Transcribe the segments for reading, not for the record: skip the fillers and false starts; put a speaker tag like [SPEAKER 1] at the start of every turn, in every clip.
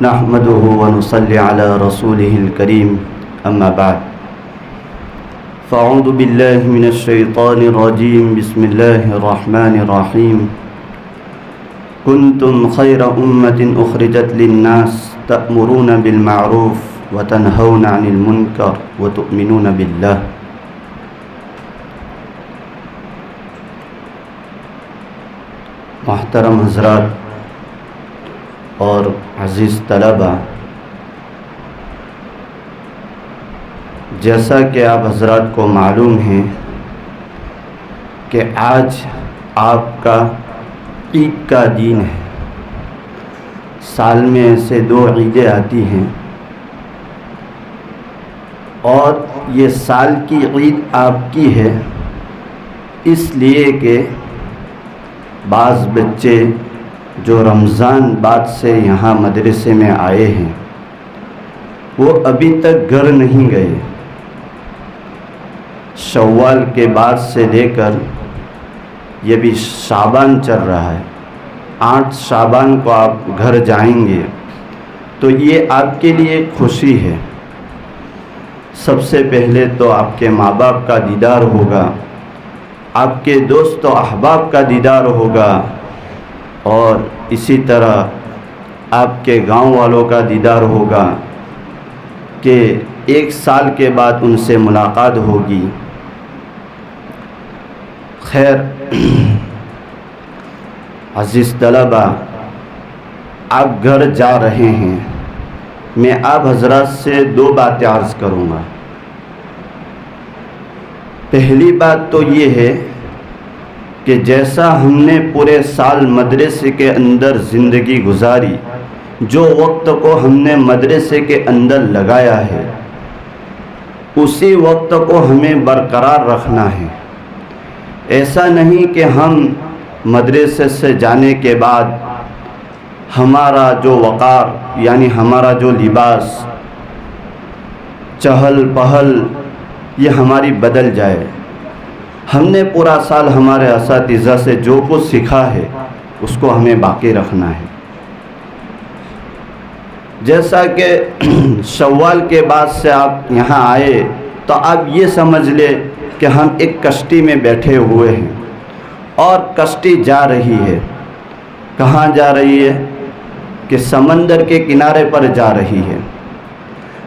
[SPEAKER 1] نحمده ونصلي على رسوله الكريم أما بعد فأعوذ بالله من الشيطان الرجيم بسم الله الرحمن الرحيم كنتم خير أمة أخرجت للناس تأمرون بالمعروف وتنهون عن المنكر وتؤمنون بالله. محترم حضرات اور عزیز طلبہ، جیسا کہ آپ حضرات کو معلوم ہے کہ آج آپ کا عید کا دن ہے. سال میں سے 2 عیدیں آتی ہیں اور یہ سال کی عید آپ کی ہے اس لیے کہ بعض بچے جو رمضان بعد سے یہاں مدرسے میں آئے ہیں وہ ابھی تک گھر نہیں گئے. شوال کے بعد سے لے کر یہ بھی شعبان چل رہا ہے. 8 شعبان کو آپ گھر جائیں گے تو یہ آپ کے لیے خوشی ہے. سب سے پہلے تو آپ کے ماں باپ کا دیدار ہوگا، آپ کے دوست و احباب کا دیدار ہوگا اور اسی طرح آپ کے گاؤں والوں کا دیدار ہوگا کہ 1 سال کے بعد ان سے ملاقات ہوگی. خیر عزیز طلبہ، آپ گھر جا رہے ہیں. میں آپ حضرات سے 2 باتیں عرض کروں گا. پہلی بات تو یہ ہے کہ جیسا ہم نے پورے سال مدرسے کے اندر زندگی گزاری، جو وقت کو ہم نے مدرسے کے اندر لگایا ہے اسی وقت کو ہمیں برقرار رکھنا ہے. ایسا نہیں کہ ہم مدرسے سے جانے کے بعد ہمارا جو وقار یعنی ہمارا جو لباس، چہل پہل یہ ہماری بدل جائے. ہم نے پورا سال ہمارے اساتذہ سے جو کچھ سیکھا ہے اس کو ہمیں باقی رکھنا ہے. جیسا کہ شوال کے بعد سے آپ یہاں آئے تو آپ یہ سمجھ لیں کہ ہم ایک کشتی میں بیٹھے ہوئے ہیں اور کشتی جا رہی ہے. کہاں جا رہی ہے؟ کہ سمندر کے کنارے پر جا رہی ہے.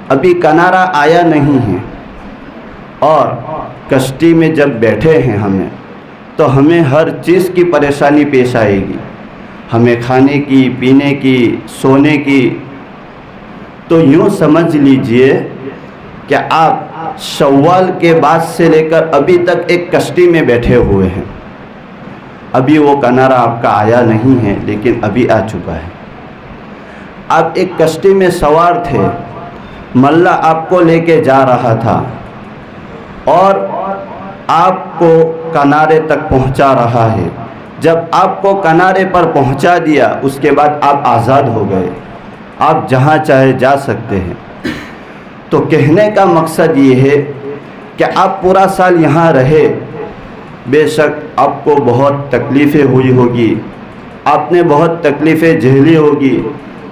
[SPEAKER 1] ابھی کنارہ آیا نہیں ہے اور کشتی میں جب بیٹھے ہیں تو ہمیں ہر چیز کی پریشانی پیش آئے گی. ہمیں کھانے کی، پینے کی، سونے کی. تو یوں سمجھ لیجئے کہ آپ شوال کے بعد سے لے کر ابھی تک ایک کشتی میں بیٹھے ہوئے ہیں. ابھی وہ کنارہ آپ کا آیا نہیں ہے لیکن ابھی آ چکا ہے. آپ ایک کشتی میں سوار تھے، ملا آپ کو لے کے جا رہا تھا اور آپ کو کنارے تک پہنچا رہا ہے. جب آپ کو کنارے پر پہنچا دیا اس کے بعد آپ آزاد ہو گئے، آپ جہاں چاہے جا سکتے ہیں. تو کہنے کا مقصد یہ ہے کہ آپ پورا سال یہاں رہے. بے شک آپ کو بہت تکلیفیں ہوئی ہوگی، آپ نے بہت تکلیفیں جھیلی ہوگی،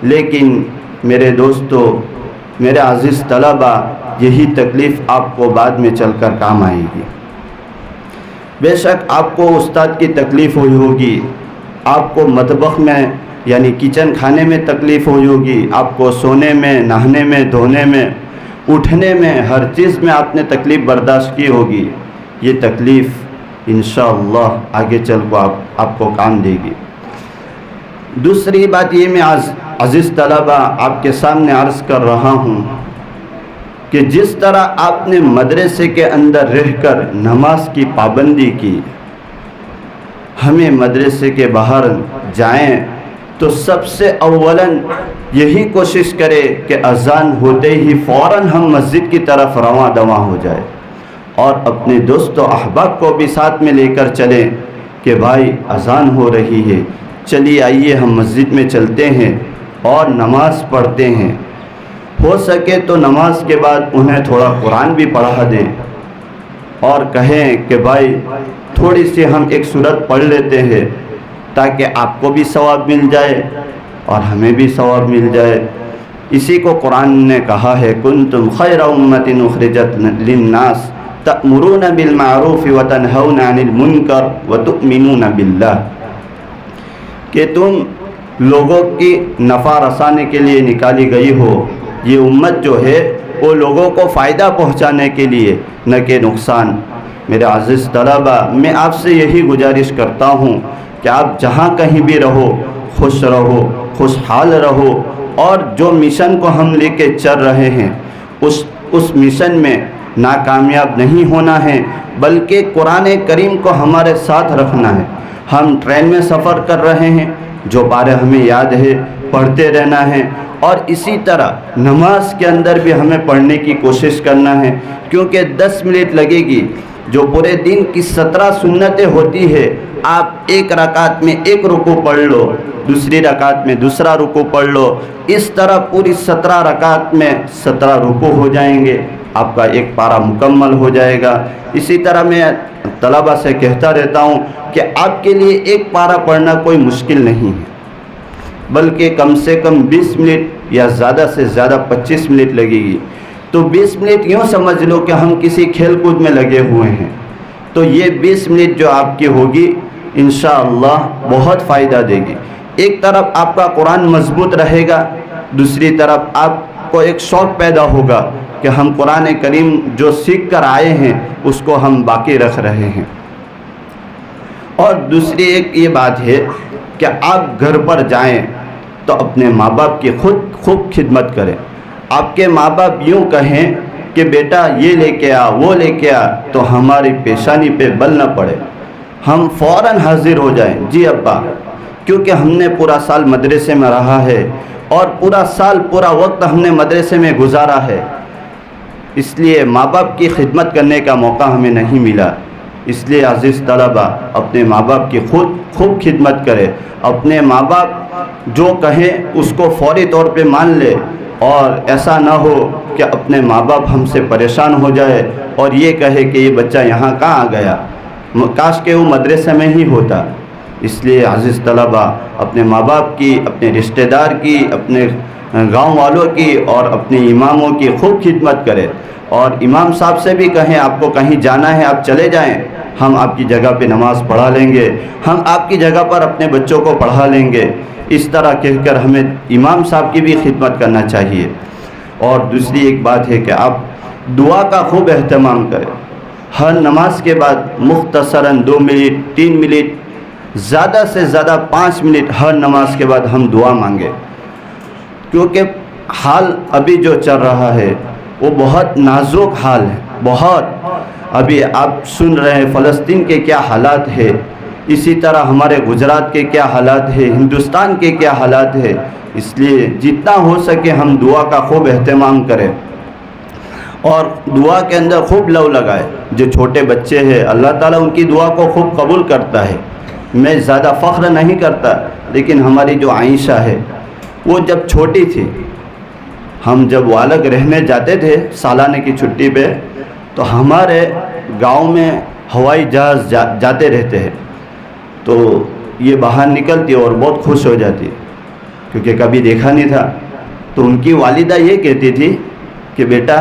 [SPEAKER 1] لیکن میرے دوستو، میرے عزیز طلبہ، یہی تکلیف آپ کو بعد میں چل کر کام آئے گی. بے شک آپ کو استاد کی تکلیف ہوئی ہوگی، آپ کو مطبخ میں یعنی کچن کھانے میں تکلیف ہوئی ہوگی، آپ کو سونے میں، نہانے میں، دھونے میں، اٹھنے میں، ہر چیز میں آپ نے تکلیف برداشت کی ہوگی. یہ تکلیف انشاءاللہ آگے چل کو آپ کو کام دے گی. دوسری بات یہ میں عزیز طلبہ آپ کے سامنے عرض کر رہا ہوں کہ جس طرح آپ نے مدرسے کے اندر رہ کر نماز کی پابندی کی، ہمیں مدرسے کے باہر جائیں تو سب سے اولاً یہی کوشش کرے کہ اذان ہوتے ہی فوراً ہم مسجد کی طرف رواں دواں ہو جائے اور اپنے دوست و احباب کو بھی ساتھ میں لے کر چلیں کہ بھائی اذان ہو رہی ہے، چلیے آئیے ہم مسجد میں چلتے ہیں اور نماز پڑھتے ہیں. ہو سکے تو نماز کے بعد انہیں تھوڑا قرآن بھی پڑھا دیں اور کہیں کہ بھائی تھوڑی سی ہم ایک سورت پڑھ لیتے ہیں تاکہ آپ کو بھی ثواب مل جائے اور ہمیں بھی ثواب مل جائے. اسی کو قرآن نے کہا ہے کنتم خیر امۃ اخرجت للناس تأمرون بالمعروف وتنہون عن المنکر وتؤمنون باللہ، کہ تم لوگوں کی نفع رسانے کے لیے نکالی گئی ہو. یہ امت جو ہے وہ لوگوں کو فائدہ پہنچانے کے لیے، نہ کہ نقصان. میرے عزیز طلبہ، میں آپ سے یہی گزارش کرتا ہوں کہ آپ جہاں کہیں بھی رہو، خوش رہو، خوشحال رہو، اور جو مشن کو ہم لے کے چل رہے ہیں اس مشن میں ناکامیاب نہیں ہونا ہے، بلکہ قرآن کریم کو ہمارے ساتھ رکھنا ہے. ہم ٹرین میں سفر کر رہے ہیں، جو بارے ہمیں یاد ہے پڑھتے رہنا ہے، اور اسی طرح نماز کے اندر بھی ہمیں پڑھنے کی کوشش کرنا ہے، کیونکہ 10 منٹ لگے گی. جو پورے دن کی 17 سنتیں ہوتی ہے، آپ ایک رکعت میں ایک رکوع پڑھ لو، دوسری رکعت میں دوسرا رکوع پڑھ لو، اس طرح پوری 17 رکعت میں 17 رکوع ہو جائیں گے، آپ کا ایک پارہ مکمل ہو جائے گا. اسی طرح میں طلبہ سے کہتا رہتا ہوں کہ آپ کے لیے ایک پارہ پڑھنا کوئی مشکل نہیں ہے، بلکہ کم سے کم 20 منٹ یا زیادہ سے زیادہ 25 منٹ لگے گی. تو 20 منٹ یوں سمجھ لو کہ ہم کسی کھیل کود میں لگے ہوئے ہیں. تو یہ 20 منٹ جو آپ کی ہوگی انشاءاللہ بہت فائدہ دے گی. ایک طرف آپ کا قرآن مضبوط رہے گا، دوسری طرف آپ کو ایک شوق پیدا ہوگا کہ ہم قرآن کریم جو سیکھ کر آئے ہیں اس کو ہم باقی رکھ رہے ہیں. اور دوسری ایک یہ بات ہے کہ آپ گھر پر جائیں تو اپنے ماں باپ کی خوب خدمت کریں. آپ کے ماں باپ یوں کہیں کہ بیٹا یہ لے کے آ، وہ لے کے آ، تو ہماری پیشانی پہ بل نہ پڑے، ہم فوراً حاضر ہو جائیں. جی ابا، کیونکہ ہم نے پورا سال مدرسے میں رہا ہے اور پورا سال پورا وقت ہم نے مدرسے میں گزارا ہے، اس لیے ماں باپ کی خدمت کرنے کا موقع ہمیں نہیں ملا. اس لیے عزیز طلبہ، اپنے ماں باپ کی خوب خدمت کرے. اپنے ماں باپ جو کہیں اس کو فوری طور پہ مان لے، اور ایسا نہ ہو کہ اپنے ماں باپ ہم سے پریشان ہو جائے اور یہ کہے کہ یہ بچہ یہاں کہاں آ گیا، کاش کہ وہ مدرسے میں ہی ہوتا. اس لیے عزیز طلبہ، اپنے ماں باپ کی، اپنے رشتہ دار کی، اپنے گاؤں والوں کی اور اپنے اماموں کی خوب خدمت کرے. اور امام صاحب سے بھی کہیں آپ کو کہیں جانا ہے آپ چلے جائیں، ہم آپ کی جگہ پہ نماز پڑھا لیں گے، ہم آپ کی جگہ پر اپنے بچوں کو پڑھا لیں گے. اس طرح کہہ کر ہمیں امام صاحب کی بھی خدمت کرنا چاہیے. اور دوسری ایک بات ہے کہ آپ دعا کا خوب اہتمام کریں. ہر نماز کے بعد مختصراً 2 منٹ 3 منٹ زیادہ سے زیادہ 5 منٹ ہر نماز کے بعد ہم دعا مانگیں، کیونکہ حال ابھی جو چل رہا ہے وہ بہت نازک حال ہے. بہت ابھی آپ سن رہے ہیں فلسطین کے کیا حالات ہے، اسی طرح ہمارے گجرات کے کیا حالات ہے، ہندوستان کے کیا حالات ہے. اس لیے جتنا ہو سکے ہم دعا کا خوب اہتمام کریں اور دعا کے اندر خوب لو لگائے. جو چھوٹے بچے ہیں اللہ تعالیٰ ان کی دعا کو خوب قبول کرتا ہے. میں زیادہ فخر نہیں کرتا، لیکن ہماری جو عائشہ ہے وہ جب چھوٹی تھی، ہم جب وہ الگ رہنے جاتے تھے سالانہ کی چھٹی پہ، تو ہمارے گاؤں میں ہوائی جہاز جاتے رہتے ہیں، تو یہ باہر نکلتی اور بہت خوش ہو جاتی کیونکہ کبھی دیکھا نہیں تھا. تو ان کی والدہ یہ کہتی تھی کہ بیٹا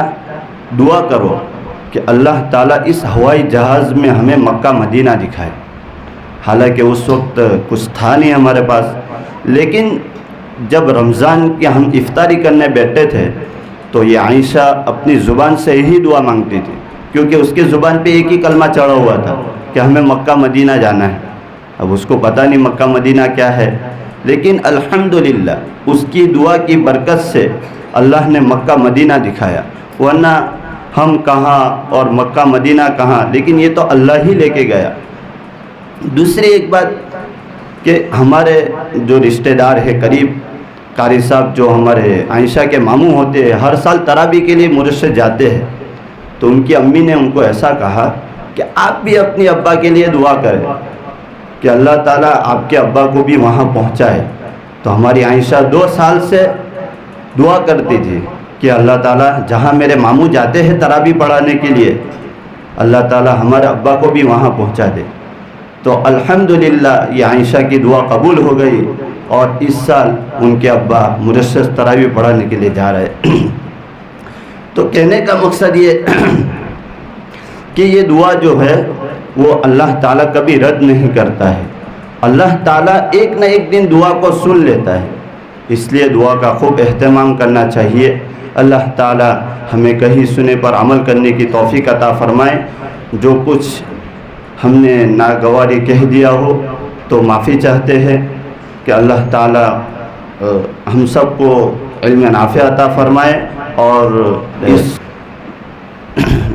[SPEAKER 1] دعا کرو کہ اللہ تعالیٰ اس ہوائی جہاز میں ہمیں مکہ مدینہ دکھائے. حالانکہ اس وقت کچھ تھا نہیں ہمارے پاس، لیکن جب رمضان کے ہم افطاری کرنے بیٹھتے تھے تو یہ عائشہ اپنی زبان سے یہی دعا مانگتی تھی، کیونکہ اس کی زبان پہ ایک ہی کلمہ چڑھا ہوا تھا کہ ہمیں مکہ مدینہ جانا ہے. اب اس کو پتہ نہیں مکہ مدینہ کیا ہے، لیکن الحمدللہ اس کی دعا کی برکت سے اللہ نے مکہ مدینہ دکھایا. ورنہ ہم کہاں اور مکہ مدینہ کہاں، لیکن یہ تو اللہ ہی لے کے گیا. دوسری ایک بات کہ ہمارے جو رشتہ دار ہے قریب، قاری صاحب جو ہمارے عائشہ کے ماموں ہوتے ہیں، ہر سال تراویح کے لیے مجھ سے جاتے ہیں. تو ان کی امی نے ان کو ایسا کہا کہ آپ بھی اپنی ابا کے لیے دعا کریں کہ اللہ تعالیٰ آپ کے ابا کو بھی وہاں پہنچائے. تو ہماری عائشہ 2 سال سے دعا کرتی تھی کہ اللہ تعالیٰ جہاں میرے ماموں جاتے ہیں تراویح پڑھانے کے لیے، اللہ تعالیٰ ہمارے ابا کو بھی وہاں پہنچا دے. تو الحمدللہ یہ عائشہ کی دعا قبول ہو گئی اور اس سال ان کے ابا مرشد تراویح پڑھانے کے لیے جا رہے تو کہنے کا مقصد یہ کہ یہ دعا جو ہے وہ اللہ تعالیٰ کبھی رد نہیں کرتا ہے، اللہ تعالیٰ ایک نہ ایک دن دعا کو سن لیتا ہے، اس لیے دعا کا خوب اہتمام کرنا چاہیے۔ اللہ تعالیٰ ہمیں کہیں سنے پر عمل کرنے کی توفیق عطا فرمائے، جو کچھ ہم نے ناگواری کہہ دیا ہو تو معافی چاہتے ہیں کہ اللہ تعالیٰ ہم سب کو علم نافع عطا فرمائے، اور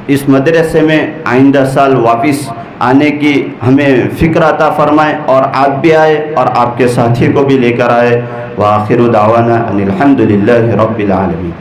[SPEAKER 1] اس مدرسے میں آئندہ سال واپس آنے کی ہمیں فکر عطا فرمائے، اور آپ بھی آئے اور آپ کے ساتھی کو بھی لے کر آئے۔ وآخر دعوانا ان الحمد للہ رب العالمین۔